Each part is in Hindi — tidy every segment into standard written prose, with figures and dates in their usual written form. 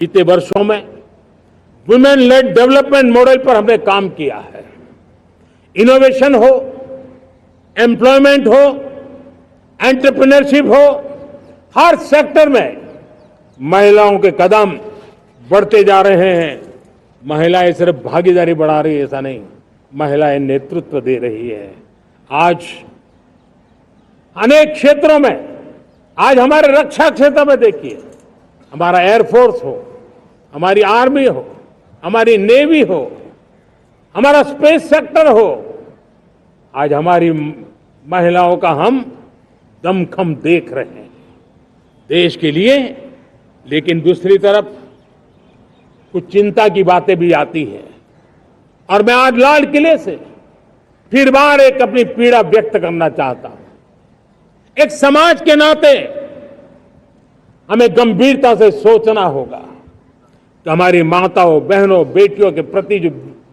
बीते वर्षों में वुमेन लेड डेवलपमेंट मॉडल पर हमने काम किया है। इनोवेशन हो, एम्प्लॉयमेंट हो, एंटरप्रेन्योरशिप हो, हर सेक्टर में महिलाओं के कदम बढ़ते जा रहे हैं। महिलाएं सिर्फ भागीदारी बढ़ा रही है ऐसा नहीं, महिलाएं नेतृत्व दे रही है। आज अनेक क्षेत्रों में, आज हमारे रक्षा क्षेत्र में देखिए, हमारा एयरफोर्स हो, हमारी आर्मी हो, हमारी नेवी हो, हमारा स्पेस सेक्टर हो, आज हमारी महिलाओं का हम दमखम देख रहे हैं देश के लिए। लेकिन दूसरी तरफ कुछ चिंता की बातें भी आती हैं और मैं आज लाल किले से फिर बार एक अपनी पीड़ा व्यक्त करना चाहता हूं। एक समाज के नाते हमें गंभीरता से सोचना होगा कि हमारी माताओं, बहनों, बेटियों के प्रति जो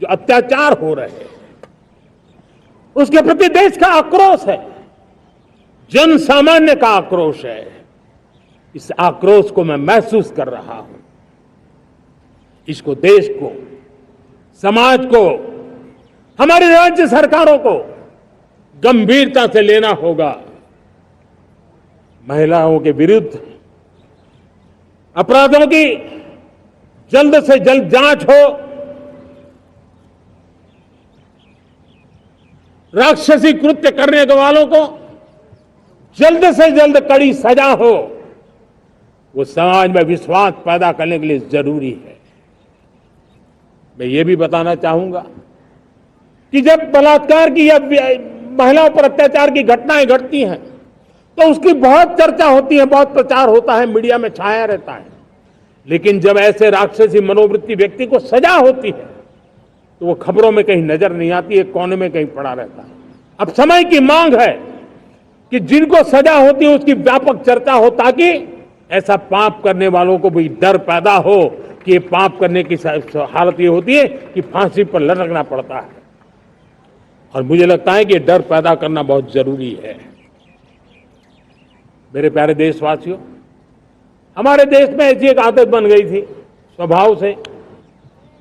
अत्याचार हो रहे हैं, उसके प्रति देश का आक्रोश है, जन सामान्य का आक्रोश है। इस आक्रोश को मैं महसूस कर रहा हूं। इसको देश को, समाज को, हमारी राज्य सरकारों को गंभीरता से लेना होगा। महिलाओं के विरुद्ध अपराधों की जल्द से जल्द जांच हो, राक्षसी कृत्य करने वालों को जल्द से जल्द कड़ी सजा हो। वो समाज में विश्वास पैदा करने के लिए जरूरी है। मैं ये भी बताना चाहूंगा कि जब बलात्कार की या महिलाओं पर अत्याचार की घटनाएं घटती हैं तो उसकी बहुत चर्चा होती है, बहुत प्रचार होता है, मीडिया में छाया रहता है। लेकिन जब ऐसे राक्षसी मनोवृत्ति व्यक्ति को सजा होती है तो वो खबरों में कहीं नजर नहीं आती है, कोने में कहीं पड़ा रहता है। अब समय की मांग है कि जिनको सजा होती है उसकी व्यापक चर्चा हो, ताकि ऐसा पाप करने वालों को भी डर पैदा हो कि ये पाप करने की हालत ये होती है कि फांसी पर लटकना पड़ता है। और मुझे लगता है कि ये डर पैदा करना बहुत जरूरी है। मेरे प्यारे देशवासियों, हमारे देश में ऐसी एक आदत बन गई थी स्वभाव से,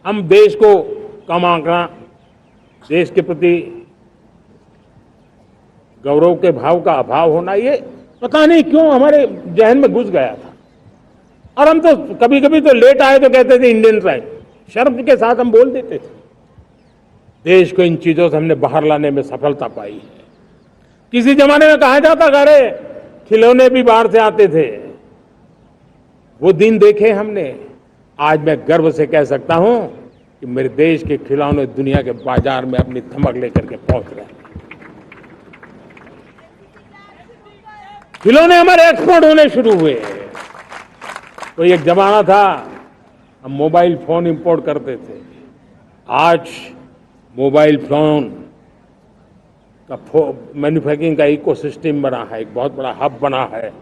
हम देश को कम आंकना, देश के प्रति गौरव के भाव का अभाव होना, ये पता नहीं क्यों हमारे जहन में घुस गया था। और हम तो कभी कभी तो लेट आए तो कहते थे इंडियन ट्राइब, शर्म के साथ हम बोल देते थे। देश को इन चीजों से हमने बाहर लाने में सफलता पाई है। किसी जमाने में कहा जाता था अरे खिलौने भी बाहर से आते थे, वो दिन देखे हमने। आज मैं गर्व से कह सकता हूं कि मेरे देश के खिलौने दुनिया के बाजार में अपनी धमक लेकर के पहुंच रहे हैं। खिलौने हमारे एक्सपोर्ट होने शुरू हुए। तो एक जमाना था हम मोबाइल फोन इंपोर्ट करते थे, आज मोबाइल फोन का मैन्युफैक्चरिंग का इकोसिस्टम बना है, एक बहुत बड़ा हब बना है।